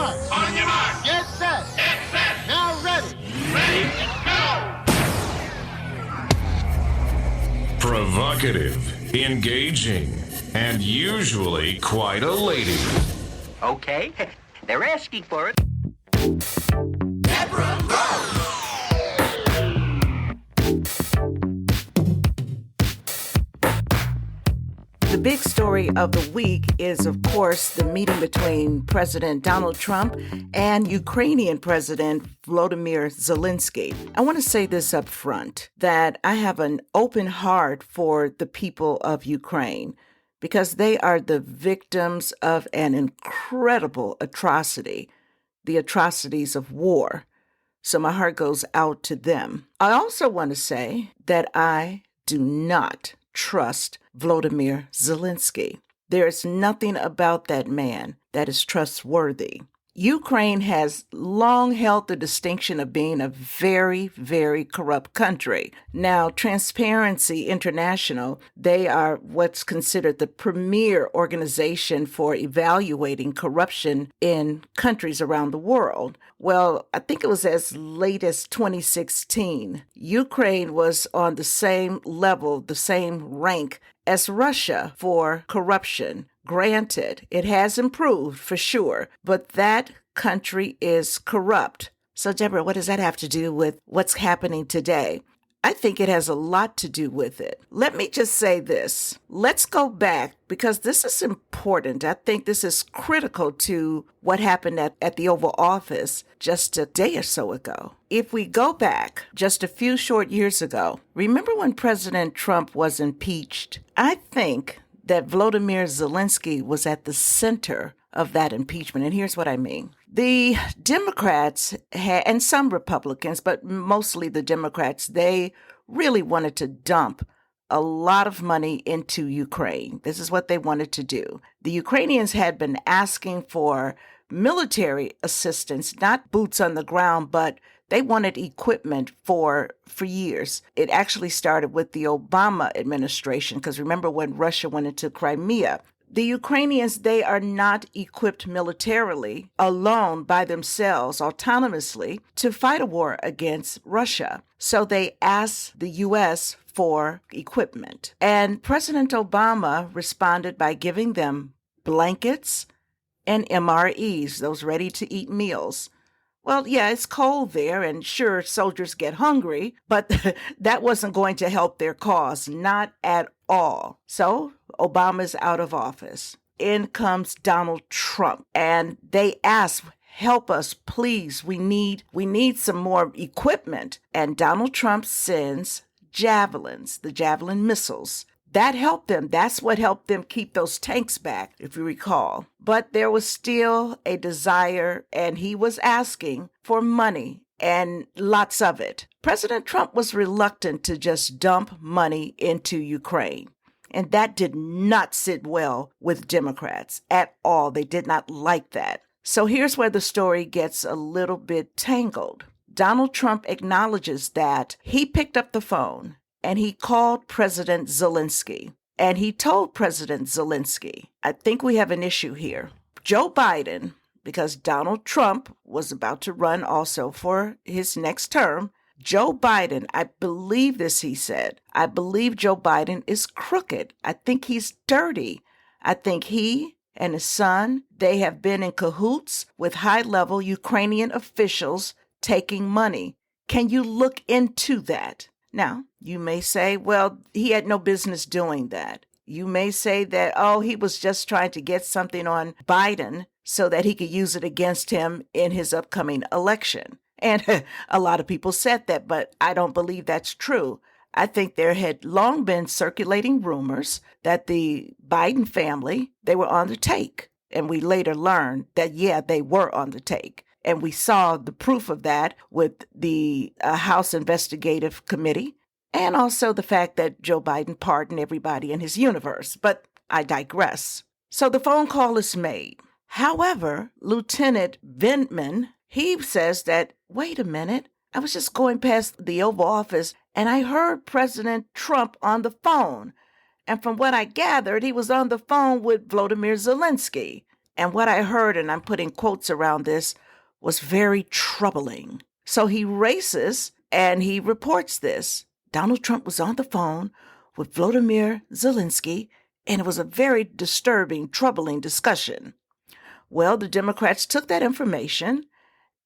mark. On your mark. Get set. Get set. Now ready. Ready, go. Provocative, engaging, and usually quite a lady. Okay, they're asking for it. Deborah, go. The big story of the week is, of course, the meeting between President Donald Trump and Ukrainian President Volodymyr Zelensky. I want to say this up front, that I have an open heart for the people of Ukraine because they are the victims of an incredible atrocity, the atrocities of war. So my heart goes out to them. I also want to say that I do not trust Volodymyr Zelensky. There is nothing about that man that is trustworthy. Ukraine has long held the distinction of being a very, very corrupt country. Now, Transparency International, they are what's considered the premier organization for evaluating corruption in countries around the world. Well, I think it was as late as 2016. Ukraine was on the same level, the same rank as Russia for corruption. Granted, it has improved for sure, but that country is corrupt. So, Deborah, what does that have to do with what's happening today? I think it has a lot to do with it. Let me just say this. Let's go back because this is important. I think this is critical to what happened at the Oval Office just a day or so ago. If we go back just a few short years ago, remember when President Trump was impeached? I think that Volodymyr Zelensky was at the center of that impeachment. And here's what I mean. The Democrats and some Republicans, but mostly the Democrats, they really wanted to dump a lot of money into Ukraine. This is what they wanted to do. The Ukrainians had been asking for military assistance, not boots on the ground, but they wanted equipment for years. It actually started with the Obama administration, because remember when Russia went into Crimea. The Ukrainians, they are not equipped militarily, alone, by themselves, autonomously, to fight a war against Russia. So they asked the U.S. for equipment. And President Obama responded by giving them blankets and MREs, those ready-to-eat meals. Well, yeah, it's cold there, and sure, soldiers get hungry, but that wasn't going to help their cause, not at all. So Obama's out of office. In comes Donald Trump, and they ask, help us, please. We need some more equipment. And Donald Trump sends javelins, the Javelin missiles. That helped them. That's what helped them keep those tanks back, if you recall. But there was still a desire, and he was asking for money, and lots of it. President Trump was reluctant to just dump money into Ukraine. And that did not sit well with Democrats at all. They did not like that. So here's where the story gets a little bit tangled. Donald Trump acknowledges that he picked up the phone and he called President Zelensky. And he told President Zelensky, I think we have an issue here. Joe Biden, because Donald Trump was about to run also for his next term, Joe Biden, I believe this, he said. I believe Joe Biden is crooked. I think he's dirty. I think he and his son, they have been in cahoots with high-level Ukrainian officials taking money. Can you look into that? Now, you may say, well, he had no business doing that. You may say that, oh, he was just trying to get something on Biden so that he could use it against him in his upcoming election. And a lot of people said that, but I don't believe that's true. I think there had long been circulating rumors that the Biden family, they were on the take. And we later learned that, yeah, they were on the take. And we saw the proof of that with the House Investigative Committee and also the fact that Joe Biden pardoned everybody in his universe. But I digress. So the phone call is made. However, Lieutenant Vindman, he says that, wait a minute, I was just going past the Oval Office and I heard President Trump on the phone. And from what I gathered, he was on the phone with Volodymyr Zelensky. And what I heard, and I'm putting quotes around this, was very troubling. So he races and he reports this. Donald Trump was on the phone with Volodymyr Zelensky, and it was a very disturbing, troubling discussion. Well, the Democrats took that information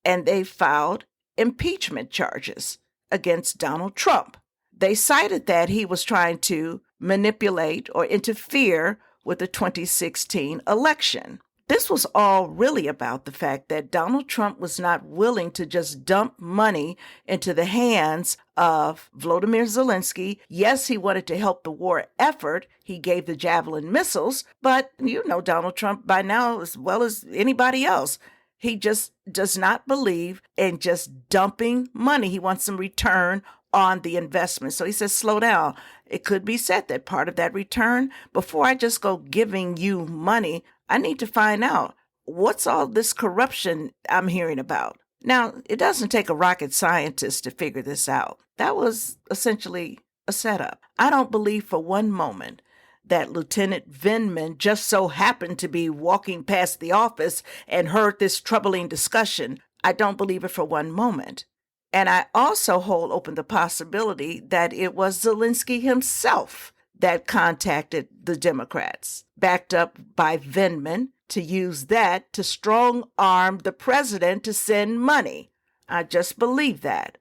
and they filed impeachment charges against Donald Trump. They cited that he was trying to manipulate or interfere with the 2016 election. This was all really about the fact that Donald Trump was not willing to just dump money into the hands of Volodymyr Zelensky. Yes, he wanted to help the war effort. He gave the Javelin missiles, but you know Donald Trump by now as well as anybody else. He just does not believe in just dumping money. He wants some return on the investment. So he says, slow down. It could be said that part of that return, before I just go giving you money, I need to find out what's all this corruption I'm hearing about. Now, it doesn't take a rocket scientist to figure this out. That was essentially a setup. I don't believe for one moment that Lieutenant Vindman just so happened to be walking past the office and heard this troubling discussion. I don't believe it for one moment. And I also hold open the possibility that it was Zelensky himself that contacted the Democrats, backed up by Vindman, to use that to strong-arm the president to send money. I just believe that.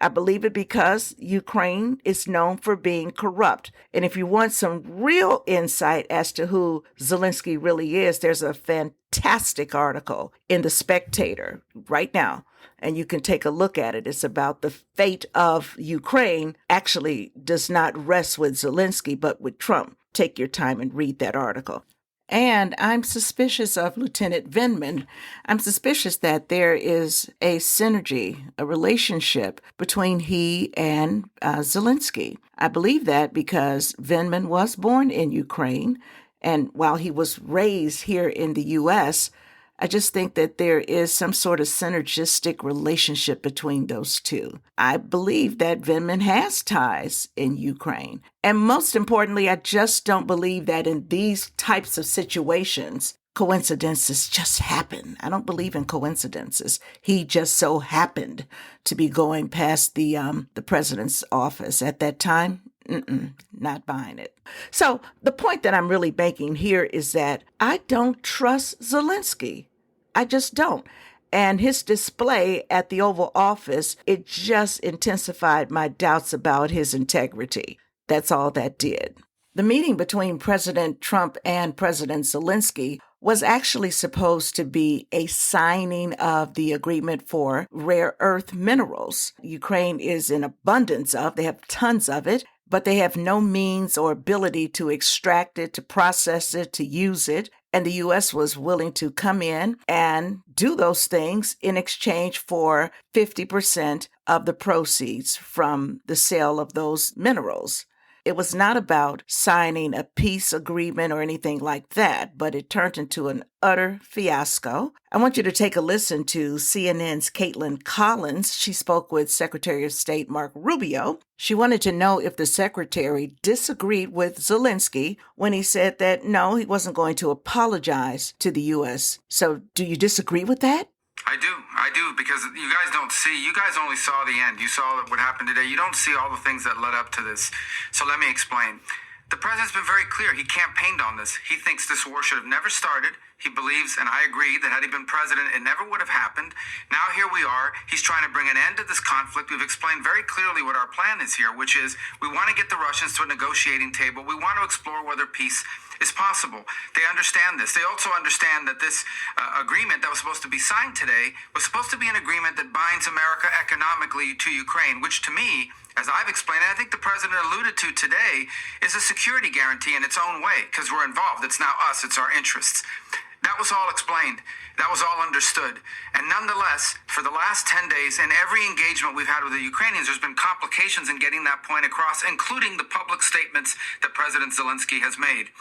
I believe it because Ukraine is known for being corrupt. And if you want some real insight as to who Zelensky really is, there's a fantastic article in The Spectator right now, and you can take a look at it. It's about the fate of Ukraine. Actually does not rest with Zelensky, but with Trump. Take your time and read that article. And I'm suspicious of Lieutenant Vindman. I'm suspicious that there is a synergy, a relationship between he and Zelensky. I believe that because Vindman was born in Ukraine, and while he was raised here in the U.S., I just think that there is some sort of synergistic relationship between those two. I believe that Vindman has ties in Ukraine. And most importantly, I just don't believe that in these types of situations, coincidences just happen. I don't believe in coincidences. He just so happened to be going past the president's office at that time. Not buying it. So the point that I'm really making here is that I don't trust Zelensky. I just don't. And his display at the Oval Office, it just intensified my doubts about his integrity. That's all that did. The meeting between President Trump and President Zelensky was actually supposed to be a signing of the agreement for rare earth minerals. Ukraine is in abundance of, they have tons of it, but they have no means or ability to extract it, to process it, to use it. And the U.S. was willing to come in and do those things in exchange for 50% of the proceeds from the sale of those minerals. It was not about signing a peace agreement or anything like that, but it turned into an utter fiasco. I want you to take a listen to CNN's Caitlin Collins. She spoke with Secretary of State Mark Rubio. She wanted to know if the secretary disagreed with Zelensky when he said that no, he wasn't going to apologize to the U.S. So do you disagree with that? I do, because you guys only saw the end. You saw what happened today. You don't see all the things that led up to this. So let me explain. The president's been very clear. He campaigned on this. He thinks this war should have never started. He believes, and I agree, that had he been president, it never would have happened. Now here we are. He's trying to bring an end to this conflict. We've explained very clearly what our plan is here, which is we want to get the Russians to a negotiating table. We want to explore whether peace is possible. They understand this. They also understand that this agreement that was supposed to be signed today was supposed to be an agreement that binds America economically to Ukraine, which to me, as I've explained, and I think the president alluded to today, is a security guarantee in its own way, because we're involved. It's now us. It's our interests. That was all explained. That was all understood. And nonetheless, for the last 10 days, in every engagement we've had with the Ukrainians, there's been complications in getting that point across, including the public statements that President Zelensky has made.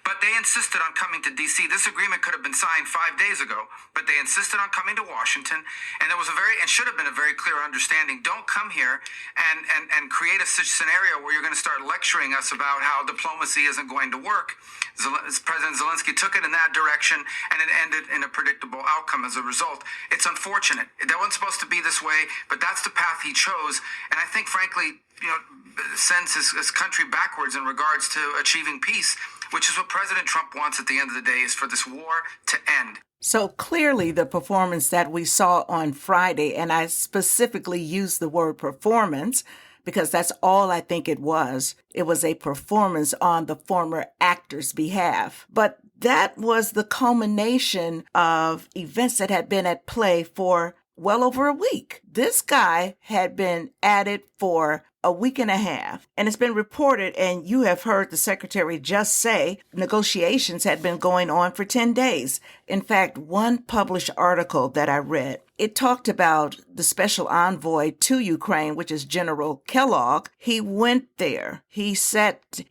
But they insisted on coming to D.C. This agreement could have been signed 5 days ago, but they insisted on coming to Washington, and there was and should have been a very clear understanding. Don't come here and create a such scenario where you're going to start lecturing us about how diplomacy isn't going to work. President Zelensky took it in that direction, and it ended in a predictable outcome as a result. It's unfortunate. That wasn't supposed to be this way, but that's the path he chose, and I think, frankly, sends his country backwards in regards to achieving peace, which is what President Trump wants at the end of the day, is for this war to end. So clearly the performance that we saw on Friday, and I specifically use the word performance because that's all I think it was a performance on the former actor's behalf. But that was the culmination of events that had been at play for well over a week. This guy had been at it for a week and a half, and it's been reported, and you have heard the secretary just say negotiations had been going on for 10 days. In fact, one published article that I read, it talked about the special envoy to Ukraine, which is General Kellogg. He went there. He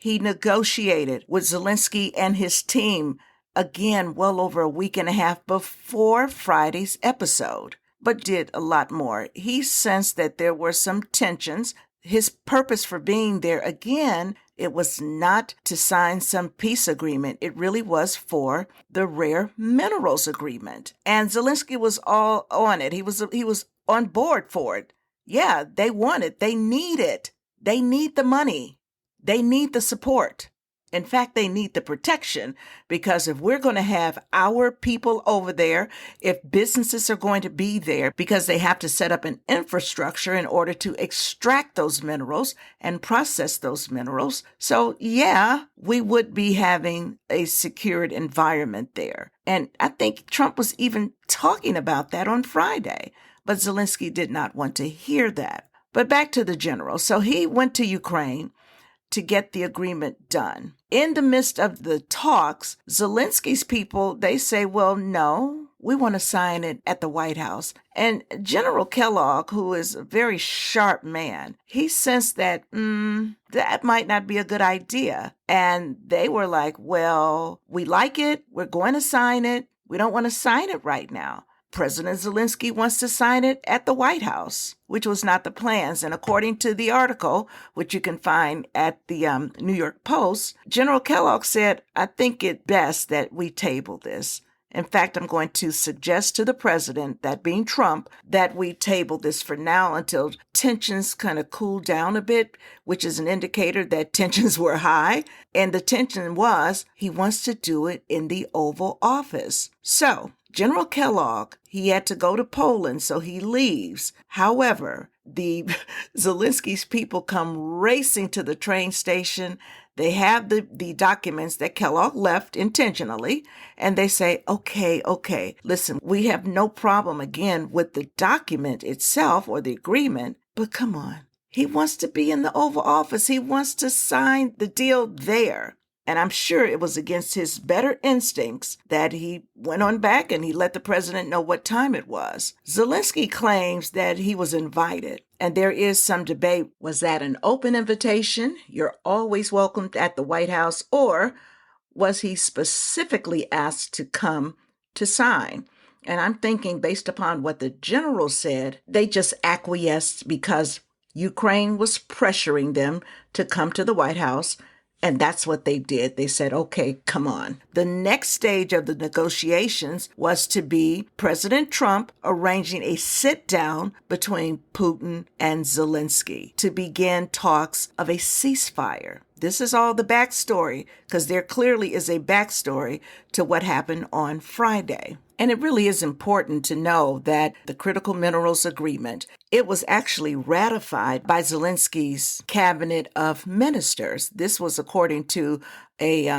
negotiated with Zelensky and his team again well over a week and a half before Friday's episode, but did a lot more. He sensed that there were some tensions. His purpose for being there, again, it was not to sign some peace agreement. It really was for the rare minerals agreement. And Zelensky was all on it. He was on board for it. Yeah, they want it. They need it. They need the money. They need the support. In fact, they need the protection, because if we're going to have our people over there, if businesses are going to be there, because they have to set up an infrastructure in order to extract those minerals and process those minerals. So yeah, we would be having a secured environment there. And I think Trump was even talking about that on Friday, but Zelensky did not want to hear that. But back to the general. So he went to Ukraine to get the agreement done. In the midst of the talks, Zelensky's people, they say, well, no, we want to sign it at the White House. And General Kellogg, who is a very sharp man, he sensed that, that might not be a good idea. And they were like, well, we like it. We're going to sign it. We don't want to sign it right now. President Zelensky wants to sign it at the White House, which was not the plans. And according to the article, which you can find at the New York Post, General Kellogg said, I think it best that we table this. In fact, I'm going to suggest to the president, that being Trump, that we table this for now until tensions kind of cool down a bit, which is an indicator that tensions were high. And the tension was he wants to do it in the Oval Office. So General Kellogg, he had to go to Poland, so he leaves. However, the Zelensky's people come racing to the train station. They have the documents that Kellogg left intentionally, and they say, okay, listen, we have no problem again with the document itself or the agreement, but come on. He wants to be in the Oval Office. He wants to sign the deal there. And I'm sure it was against his better instincts that he went on back and he let the president know what time it was. Zelensky claims that he was invited, and there is some debate. Was that an open invitation? You're always welcomed at the White House, or was he specifically asked to come to sign? And I'm thinking, based upon what the general said, they just acquiesced because Ukraine was pressuring them to come to the White House. And that's what they did. They said, okay, come on. The next stage of the negotiations was to be President Trump arranging a sit down between Putin and Zelensky to begin talks of a ceasefire. This is all the backstory, because there clearly is a backstory to what happened on Friday. And it really is important to know that the Critical Minerals Agreement, it was actually ratified by Zelensky's cabinet of ministers. This was according to a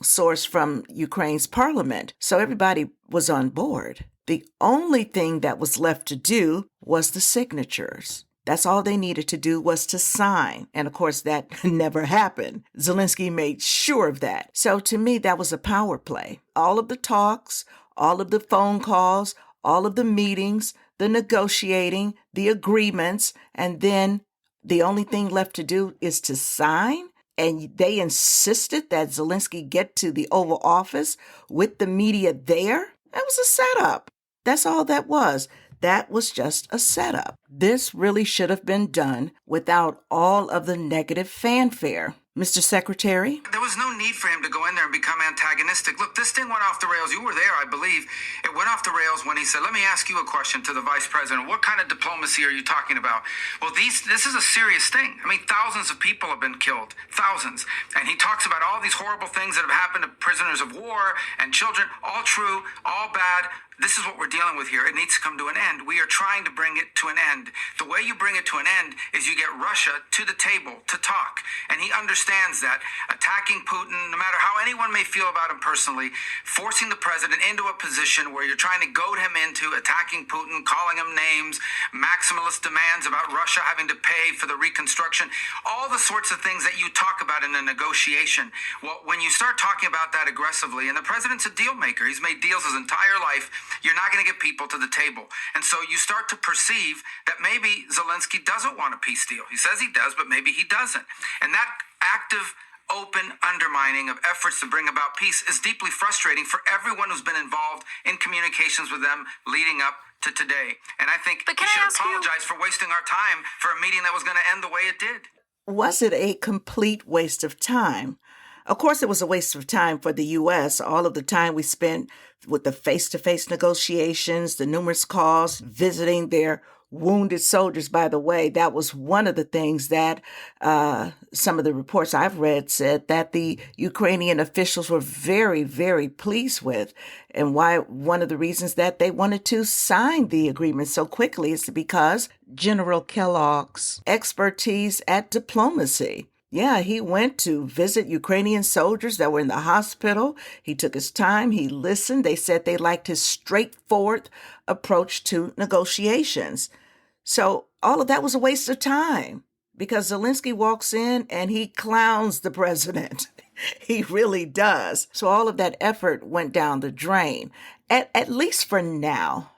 source from Ukraine's parliament. So everybody was on board. The only thing that was left to do was the signatures. That's all they needed to do, was to sign. And of course, that never happened. Zelensky made sure of that. So to me, that was a power play. All of the talks, all of the phone calls, all of the meetings, the negotiating, the agreements, and then the only thing left to do is to sign. and they insisted that Zelensky get to the Oval Office with the media there. That was a setup. That's all that was. That was just a setup. This really should have been done without all of the negative fanfare. Mr. Secretary? There was no need for him to go in there and become antagonistic. Look, this thing went off the rails. You were there, I believe. It went off the rails when he said, let me ask you a question to the vice president. What kind of diplomacy are you talking about? Well, this is a serious thing. I mean, thousands of people have been killed. Thousands. And he talks about all these horrible things that have happened to prisoners of war and children. All true, all bad. This is what we're dealing with here. It needs to come to an end. We are trying to bring it to an end. The way you bring it to an end is you get Russia to the table to talk. And he understands that attacking Putin, no matter how anyone may feel about him personally, forcing the president into a position where you're trying to goad him into attacking Putin, calling him names, maximalist demands about Russia having to pay for the reconstruction, all the sorts of things that you talk about in a negotiation. Well, when you start talking about that aggressively, and the president's a deal maker, he's made deals his entire life, you're not going to get people to the table. And so you start to perceive that maybe Zelensky doesn't want a peace deal. He says he does, but maybe he doesn't. And that active, open undermining of efforts to bring about peace is deeply frustrating for everyone who's been involved in communications with them leading up to today. And I think we should apologize for wasting our time for a meeting that was going to end the way it did. Was it a complete waste of time? Of course, it was a waste of time for the U.S. All of the time we spent with the face-to-face negotiations, the numerous calls, visiting their wounded soldiers. By the way, that was one of the things that some of the reports I've read said that the Ukrainian officials were very, very pleased with. And why one of the reasons that they wanted to sign the agreement so quickly is because General Kellogg's expertise at diplomacy. Yeah, he went to visit Ukrainian soldiers that were in the hospital. He took his time. He listened. They said they liked his straightforward approach to negotiations. So all of that was a waste of time because Zelensky walks in and he clowns the president. He really does. So all of that effort went down the drain, at least for now.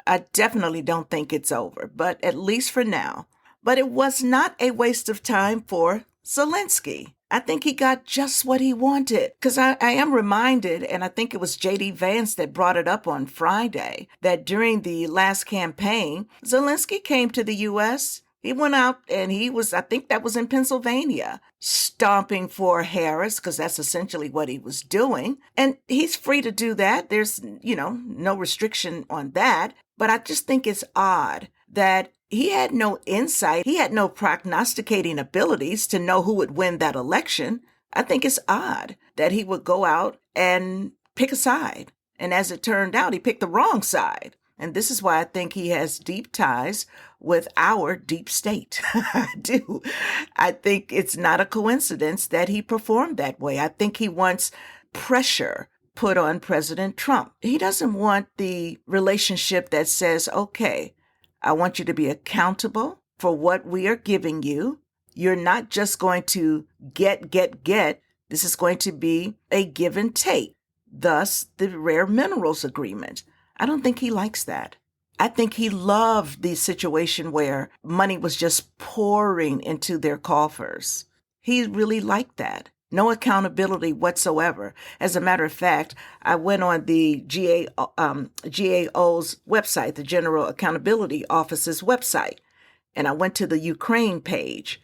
I definitely don't think it's over, but at least for now. But it was not a waste of time for Zelensky. I think he got just what he wanted because I am reminded, and I think it was J.D. Vance that brought it up on Friday, that during the last campaign, Zelensky came to the U.S. He went out and I think that was in Pennsylvania, stomping for Harris because that's essentially what he was doing. And he's free to do that. There's, no restriction on that. But I just think it's odd that he had no insight. He had no prognosticating abilities to know who would win that election. I think it's odd that he would go out and pick a side. And as it turned out, he picked the wrong side. And this is why I think he has deep ties with our deep state. I do. I think it's not a coincidence that he performed that way. I think he wants pressure put on President Trump. He doesn't want the relationship that says, okay, I want you to be accountable for what we are giving you. You're not just going to get. This is going to be a give and take. Thus, the rare minerals agreement. I don't think he likes that. I think he loved the situation where money was just pouring into their coffers. He really liked that. No accountability whatsoever. As a matter of fact, I went on the GAO's website, the General Accountability Office's website, and I went to the Ukraine page.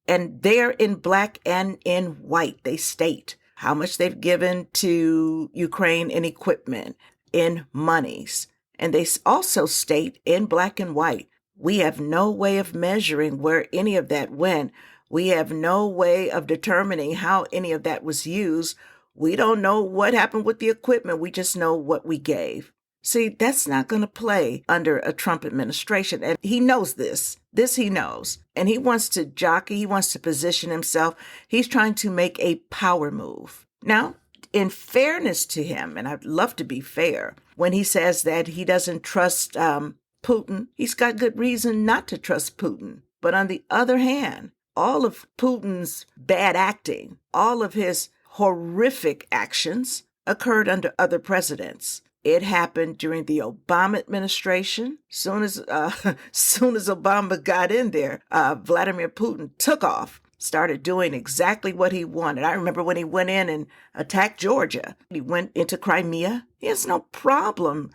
And there in black and in white, they state how much they've given to Ukraine in equipment, in monies. And they also state in black and white, we have no way of measuring where any of that went. We have no way of determining how any of that was used. We don't know what happened with the equipment. We just know what we gave. See, that's not going to play under a Trump administration. And he knows this. This he knows. And he wants to jockey. He wants to position himself. He's trying to make a power move. Now, in fairness to him, and I'd love to be fair, when he says that he doesn't trust Putin, he's got good reason not to trust Putin. But on the other hand, all of Putin's bad acting, all of his horrific actions occurred under other presidents. It happened during the Obama administration. Soon as Obama got in there, Vladimir Putin took off. started doing exactly what he wanted. I remember when he went in and attacked Georgia. He went into Crimea. He has no problem,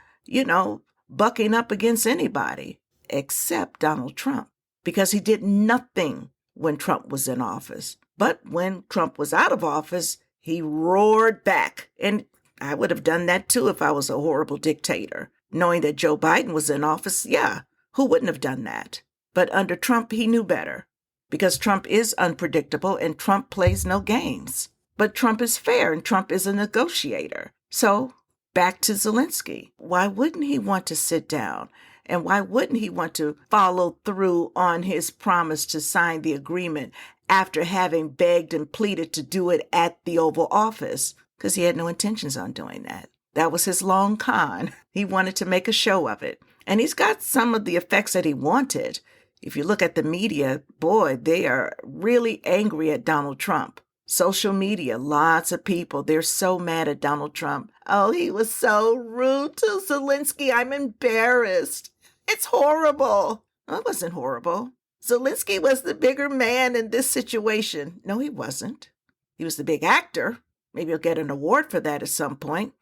bucking up against anybody except Donald Trump, because he did nothing when Trump was in office. But when Trump was out of office, he roared back. And I would have done that too if I was a horrible dictator. Knowing that Joe Biden was in office, yeah, who wouldn't have done that? But under Trump, he knew better, because Trump is unpredictable and Trump plays no games. But Trump is fair and Trump is a negotiator. So back to Zelensky. Why wouldn't he want to sit down? And why wouldn't he want to follow through on his promise to sign the agreement after having begged and pleaded to do it at the Oval Office? Because he had no intentions on doing that. That was his long con. He wanted to make a show of it. And he's got some of the effects that he wanted. If you look at the media, boy, they are really angry at Donald Trump. Social media, lots of people, they're so mad at Donald Trump. Oh, he was so rude to Zelensky. I'm embarrassed. It's horrible. Well, it wasn't horrible. Zelensky was the bigger man in this situation. No, he wasn't. He was the big actor. Maybe he'll get an award for that at some point.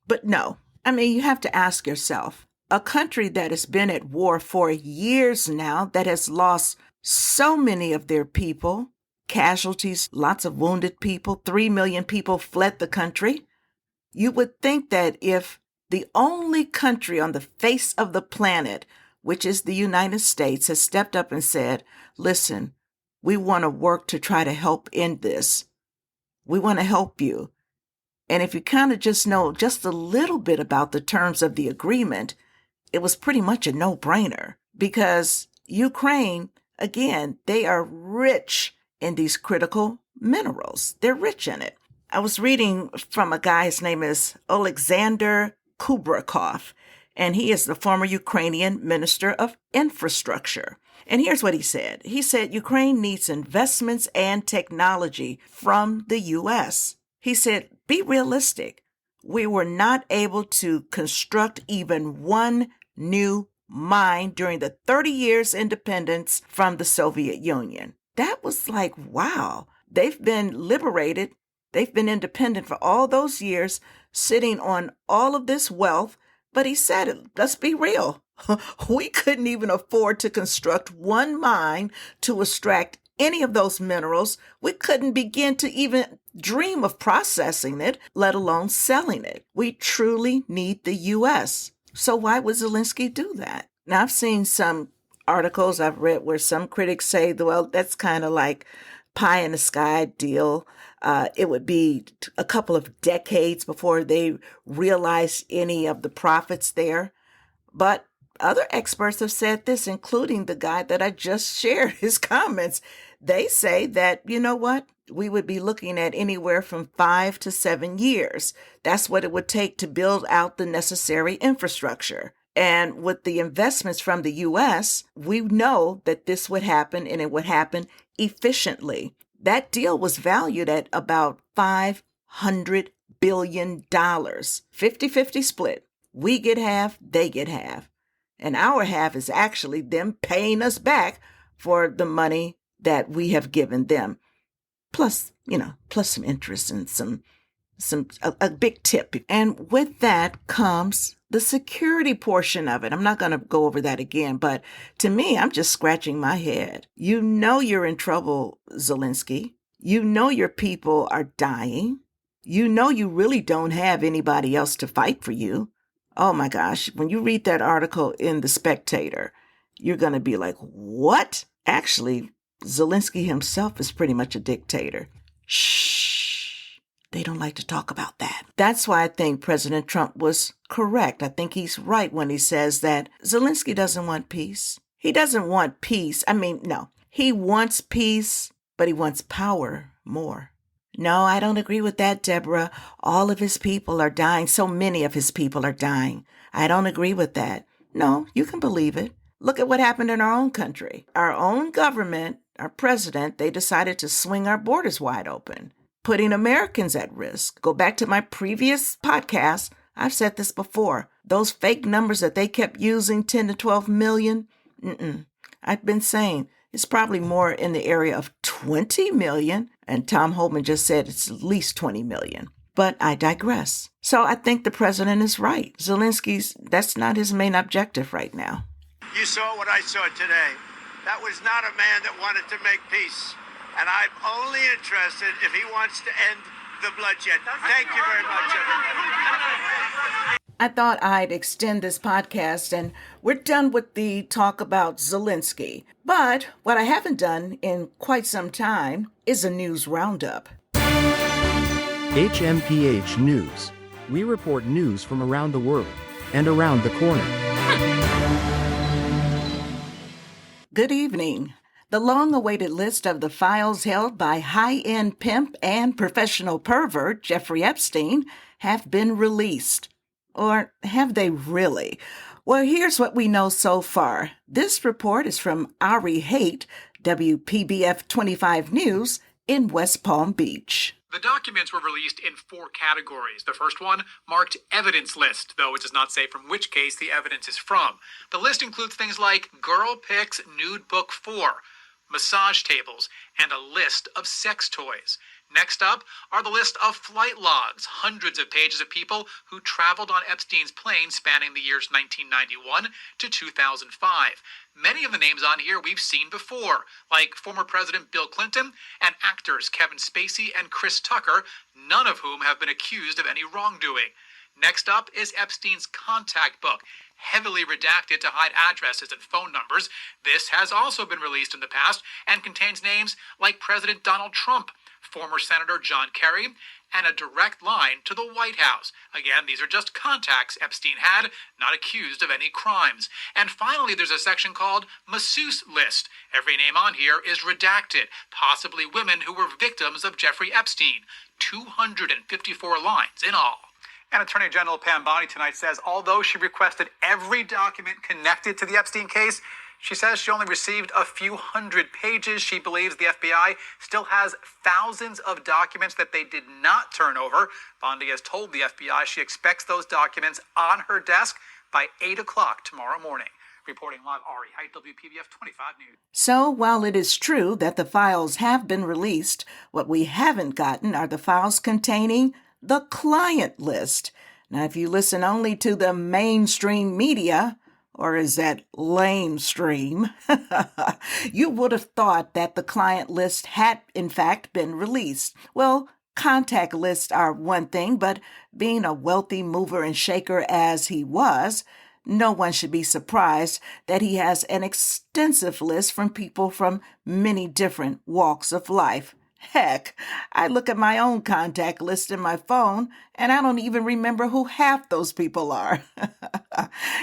But no, you have to ask yourself, a country that has been at war for years now, that has lost so many of their people, casualties, lots of wounded people, 3 million people fled the country. You would think that if the only country on the face of the planet, which is the United States, has stepped up and said, listen, we want to work to try to help end this. We want to help you. And if you kind of just know just a little bit about the terms of the agreement, it was pretty much a no-brainer, because Ukraine, again, they are rich in these critical minerals. They're rich in it. I was reading from a guy, his name is Alexander Kubrakov, and he is the former Ukrainian Minister of Infrastructure. And here's what he said. He said, Ukraine needs investments and technology from the U.S. He said, be realistic. We were not able to construct even one new mine during the 30 years independence from the Soviet Union. That was like, wow. They've been liberated. They've been independent for all those years, sitting on all of this wealth. But he said, let's be real. We couldn't even afford to construct one mine to extract any of those minerals. We couldn't begin to even dream of processing it, let alone selling it. We truly need the U.S. So why would Zelensky do that? Now, I've seen some articles I've read where some critics say, well, that's kind of like pie in the sky deal. It would be a couple of decades before they realize any of the profits there. But other experts have said this, including the guy that I just shared his comments. They say that, you know what? We would be looking at anywhere from 5 to 7 years. That's what it would take to build out the necessary infrastructure. And with the investments from the U.S., we know that this would happen, and it would happen efficiently. That deal was valued at about $500 billion. 50-50 split. We get half, they get half. And our half is actually them paying us back for the money that we have given them. Plus some interest and a big tip. And with that comes the security portion of it. I'm not going to go over that again, but to me, I'm just scratching my head. You know you're in trouble, Zelensky. You know your people are dying. You know you really don't have anybody else to fight for you. Oh my gosh, when you read that article in The Spectator, you're going to be like, what? Actually, Zelensky himself is pretty much a dictator. Shh. They don't like to talk about that. That's why I think President Trump was correct. I think he's right when he says that Zelensky doesn't want peace. He doesn't want peace. No. He wants peace, but he wants power more. No, I don't agree with that, Deborah. All of his people are dying. So many of his people are dying. I don't agree with that. No, you can believe it. Look at what happened in our own country. Our own government, our president, they decided to swing our borders wide open, putting Americans at risk. Go back to my previous podcast. I've said this before. Those fake numbers that they kept using, 10 to 12 million. I've been saying It's probably more in the area of 20 million. And Tom Homan just said it's at least 20 million. But I digress. So I think the president is right. That's not his main objective right now. You saw what I saw today. That was not a man that wanted to make peace. And I'm only interested if he wants to end the bloodshed. Thank you very much, everybody. I thought I'd extend this podcast, and we're done with the talk about Zelensky. But what I haven't done in quite some time is a news roundup. HMPH News. We report news from around the world and around the corner. Good evening. The long-awaited list of the files held by high-end pimp and professional pervert Jeffrey Epstein have been released. Or have they really? Well, here's what we know so far. This report is from Ari Haight, WPBF 25 News in West Palm Beach. The documents were released in 4 categories. The first one marked evidence list, though it does not say from which case the evidence is from. The list includes things like girl pics, nude book 4, massage tables, and a list of sex toys. Next up are the list of flight logs, hundreds of pages of people who traveled on Epstein's plane spanning the years 1991 to 2005. Many of the names on here we've seen before, like former President Bill Clinton and actors Kevin Spacey and Chris Tucker, none of whom have been accused of any wrongdoing. Next up is Epstein's contact book, heavily redacted to hide addresses and phone numbers. This has also been released in the past and contains names like President Donald Trump, former Senator John Kerry, and a direct line to the White House. Again, these are just contacts Epstein had, not accused of any crimes. And finally, there's a section called Masseuse List. Every name on here is redacted, possibly women who were victims of Jeffrey Epstein. 254 lines in all. And Attorney General Pam Bondi tonight says although she requested every document connected to the Epstein case, she says she only received a few hundred pages. She believes the FBI still has thousands of documents that they did not turn over. Bondi has told the FBI she expects those documents on her desk by 8 o'clock tomorrow morning. Reporting live, Ari Haight, WPBF 25 News. So while it is true that the files have been released, what we haven't gotten are the files containing the client list. Now, if you listen only to the mainstream media, or is that lamestream, you would have thought that the client list had, in fact, been released. Well, contact lists are one thing, but being a wealthy mover and shaker as he was, no one should be surprised that he has an extensive list from people from many different walks of life. Heck, I look at my own contact list in my phone, and I don't even remember who half those people are.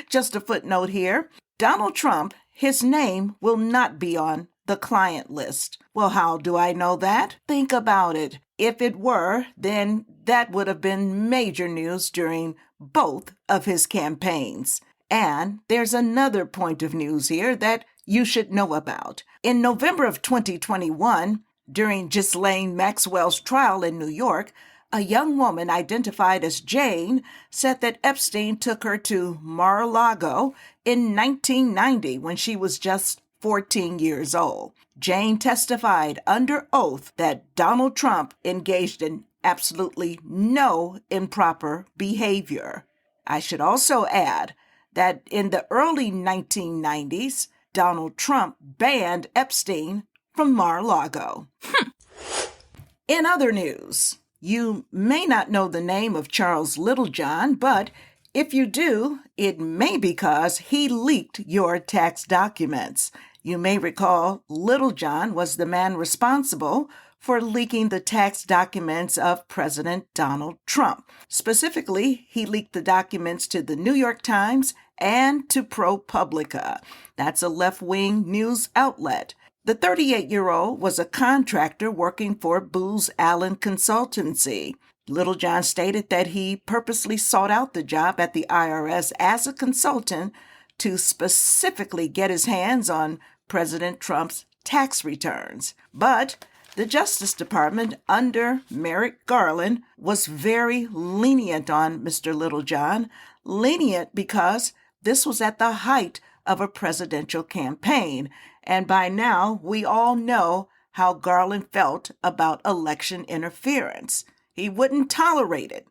Just a footnote here. Donald Trump, his name will not be on the client list. Well, how do I know that? Think about it. If it were, then that would have been major news during both of his campaigns. And there's another point of news here that you should know about. In November of 2021, during Ghislaine Maxwell's trial in New York, a young woman identified as Jane said that Epstein took her to Mar-a-Lago in 1990 when she was just 14 years old. Jane testified under oath that Donald Trump engaged in absolutely no improper behavior. I should also add that in the early 1990s, Donald Trump banned Epstein from Mar-a-Lago. In other news, you may not know the name of Charles Littlejohn, but if you do, it may be because he leaked your tax documents. You may recall Littlejohn was the man responsible for leaking the tax documents of President Donald Trump. Specifically, he leaked the documents to the New York Times and to ProPublica. That's a left-wing news outlet. The 38-year-old was a contractor working for Booz Allen Consultancy. Littlejohn stated that he purposely sought out the job at the IRS as a consultant to specifically get his hands on President Trump's tax returns. But the Justice Department under Merrick Garland was very lenient on Mr. Littlejohn, lenient because this was at the height of a presidential campaign. And by now, we all know how Garland felt about election interference. He wouldn't tolerate it.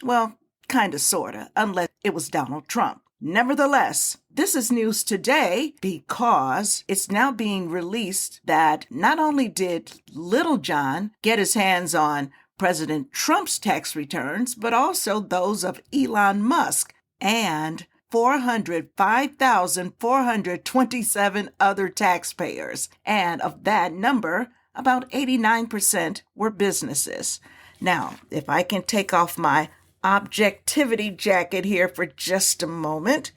Well, kinda, sorta, unless it was Donald Trump. Nevertheless, this is news today because it's now being released that not only did Little John get his hands on President Trump's tax returns, but also those of Elon Musk and 405,427 other taxpayers. And of that number, about 89% were businesses. Now, if I can take off my objectivity jacket here for just a moment.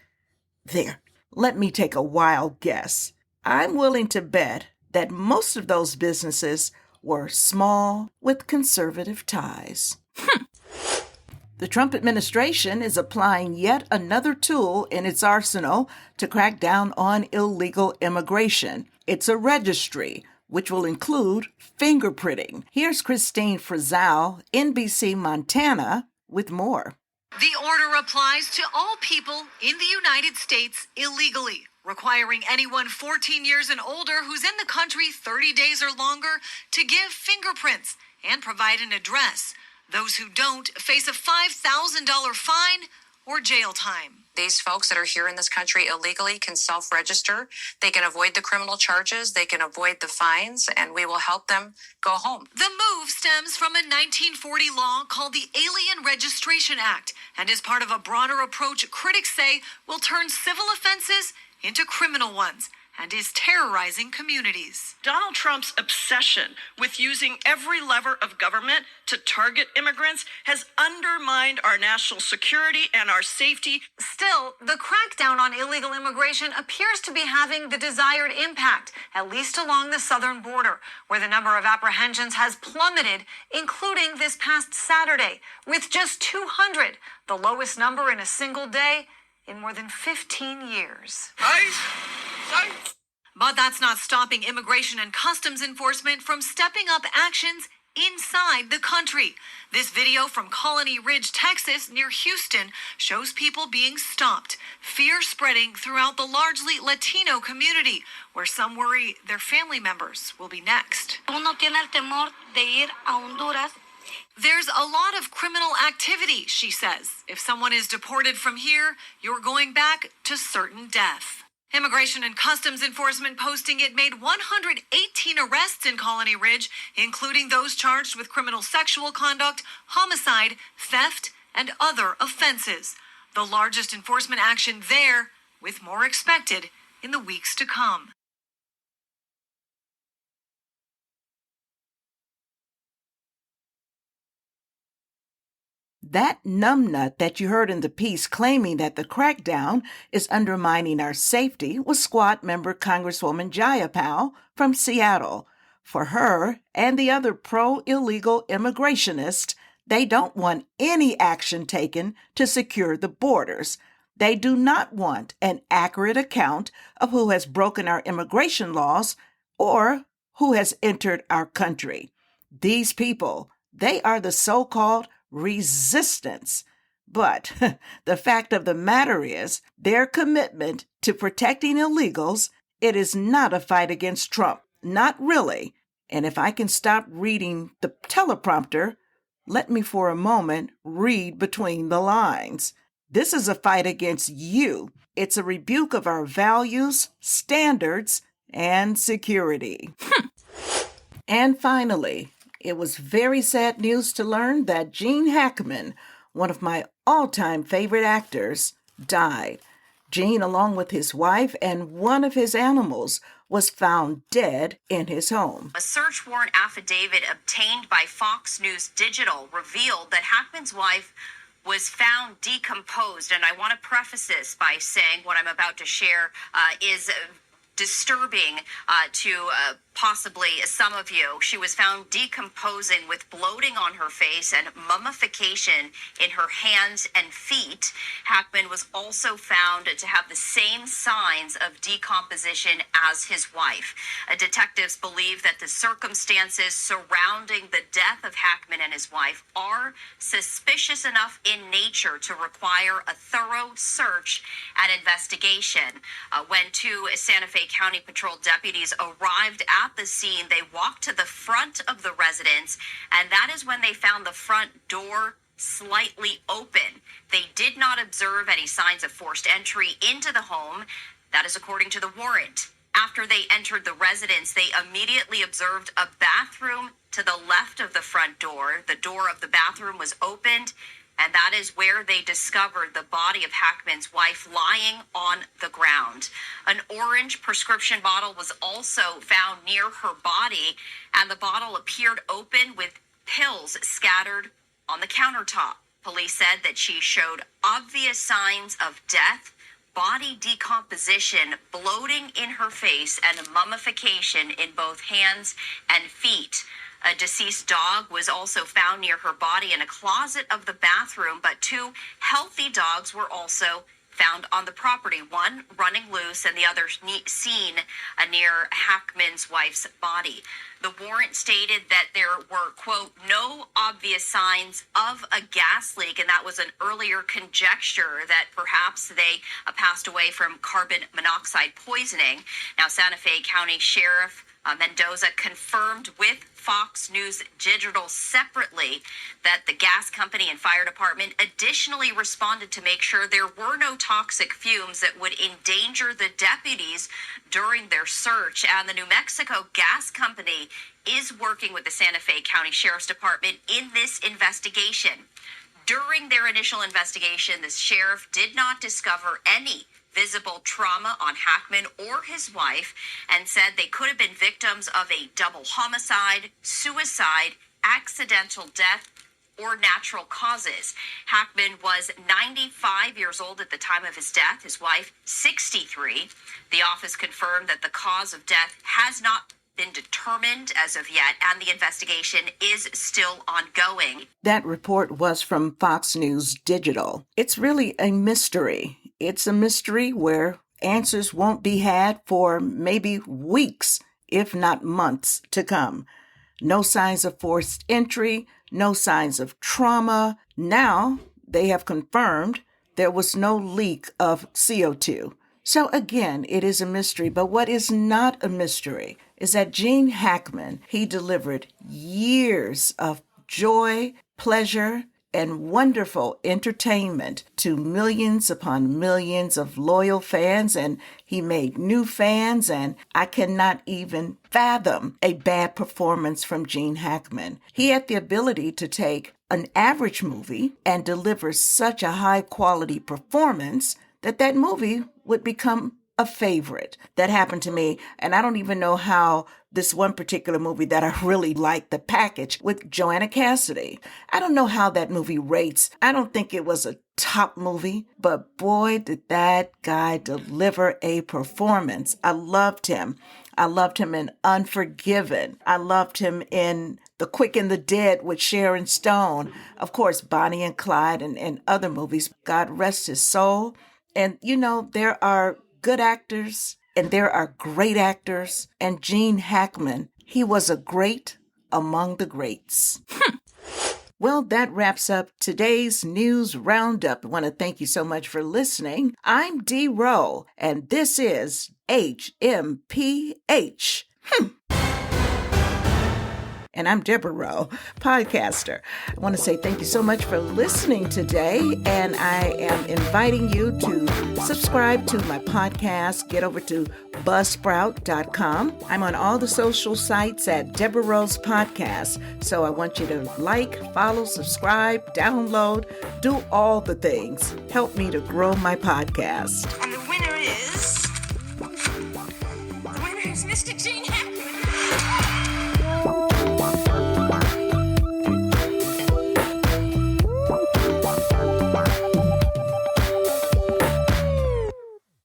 There, let me take a wild guess. I'm willing to bet that most of those businesses were small with conservative ties. The Trump administration is applying yet another tool in its arsenal to crack down on illegal immigration. It's a registry, which will include fingerprinting. Here's Christine Frizzell, NBC Montana, with more. The order applies to all people in the United States illegally, requiring anyone 14 years and older who's in the country 30 days or longer to give fingerprints and provide an address. Those who don't face a $5,000 fine or jail time. These folks that are here in this country illegally can self-register. They can avoid the criminal charges. They can avoid the fines, and we will help them go home. The move stems from a 1940 law called the Alien Registration Act and is part of a broader approach critics say will turn civil offenses into criminal ones and is terrorizing communities. Donald Trump's obsession with using every lever of government to target immigrants has undermined our national security and our safety. Still, the crackdown on illegal immigration appears to be having the desired impact, at least along the southern border, where the number of apprehensions has plummeted, including this past Saturday, with just 200, the lowest number in a single day in more than 15 years. But that's not stopping Immigration and Customs Enforcement from stepping up actions inside the country. This video from Colony Ridge, Texas, near Houston, shows people being stopped, fear spreading throughout the largely Latino community, where some worry their family members will be next. Uno tiene el temor de ir a Honduras. There's a lot of criminal activity, she says. If someone is deported from here, you're going back to certain death. Immigration and Customs Enforcement posting it made 118 arrests in Colony Ridge, including those charged with criminal sexual conduct, homicide, theft, and other offenses. The largest enforcement action there, with more expected in the weeks to come. That numbnut that you heard in the piece claiming that the crackdown is undermining our safety was Squad member Congresswoman Jayapal from Seattle. For her and the other pro-illegal immigrationists, they don't want any action taken to secure the borders. They do not want an accurate account of who has broken our immigration laws or who has entered our country. These people, they are the so-called resistance. But the fact of the matter is, their commitment to protecting illegals, it is not a fight against Trump. Not really. And if I can stop reading the teleprompter, let me for a moment read between the lines. This is a fight against you. It's a rebuke of our values, standards, and security. And finally, it was very sad news to learn that Gene Hackman, one of my all-time favorite actors, died. Gene, along with his wife and one of his animals, was found dead in his home. A search warrant affidavit obtained by Fox News Digital revealed that Hackman's wife was found decomposed. And I want to preface this by saying what I'm about to share is disturbing to possibly some of you. She was found decomposing with bloating on her face and mummification in her hands and feet. Hackman was also found to have the same signs of decomposition as his wife. Detectives believe that the circumstances surrounding the death of Hackman and his wife are suspicious enough in nature to require a thorough search and investigation. When two Santa Fe County Patrol deputies arrived at the scene, they walked to the front of the residence, and that is when they found the front door slightly open. They did not observe any signs of forced entry into the home. That is according to the warrant. After they entered the residence, they immediately observed a bathroom to the left of the front door. The door of the bathroom was opened, and that is where they discovered the body of Hackman's wife lying on the ground. An orange prescription bottle was also found near her body, and the bottle appeared open with pills scattered on the countertop. Police said that she showed obvious signs of death, body decomposition, bloating in her face, and mummification in both hands and feet. A deceased dog was also found near her body in a closet of the bathroom, but two healthy dogs were also found on the property, one running loose and the other seen near Hackman's wife's body. The warrant stated that there were, quote, no obvious signs of a gas leak, and that was an earlier conjecture that perhaps they passed away from carbon monoxide poisoning. Now, Santa Fe County Sheriff Mendoza confirmed with Fox News Digital separately that the gas company and fire department additionally responded to make sure there were no toxic fumes that would endanger the deputies during their search. And the New Mexico Gas Company is working with the Santa Fe County Sheriff's Department in this investigation. During their initial investigation, the sheriff did not discover any visible trauma on Hackman or his wife, and said they could have been victims of a double homicide, suicide, accidental death, or natural causes. Hackman was 95 years old at the time of his death, his wife 63. The office confirmed that the cause of death has not been determined as of yet, and the investigation is still ongoing. That report was from Fox News Digital. It's really a mystery. It's a mystery where answers won't be had for maybe weeks, if not months to come. No signs of forced entry, no signs of trauma. Now they have confirmed there was no leak of CO2. So again, it is a mystery, but what is not a mystery is that Gene Hackman, he delivered years of joy, pleasure, and wonderful entertainment to millions upon millions of loyal fans, and he made new fans, and I cannot even fathom a bad performance from Gene Hackman. He had the ability to take an average movie and deliver such a high-quality performance that movie would become a favorite. That happened to me, and I don't even know how this one particular movie that I really liked, The Package, with Joanna Cassidy. I don't know how that movie rates. I don't think it was a top movie, but boy, did that guy deliver a performance. I loved him. I loved him in Unforgiven. I loved him in The Quick and the Dead with Sharon Stone. Of course, Bonnie and Clyde and other movies. God rest his soul. And, you know, there are good actors and there are great actors. And Gene Hackman, he was a great among the greats. Well, that wraps up today's news roundup. I want to thank you so much for listening. I'm Dee Rowe, and this is HMPH. And I'm Deborah Rowe, podcaster. I want to say thank you so much for listening today, and I am inviting you to subscribe to my podcast. Get over to buzzsprout.com. I'm on all the social sites at Deborah Rowe's Podcast, so I want you to like, follow, subscribe, download, do all the things. Help me to grow my podcast.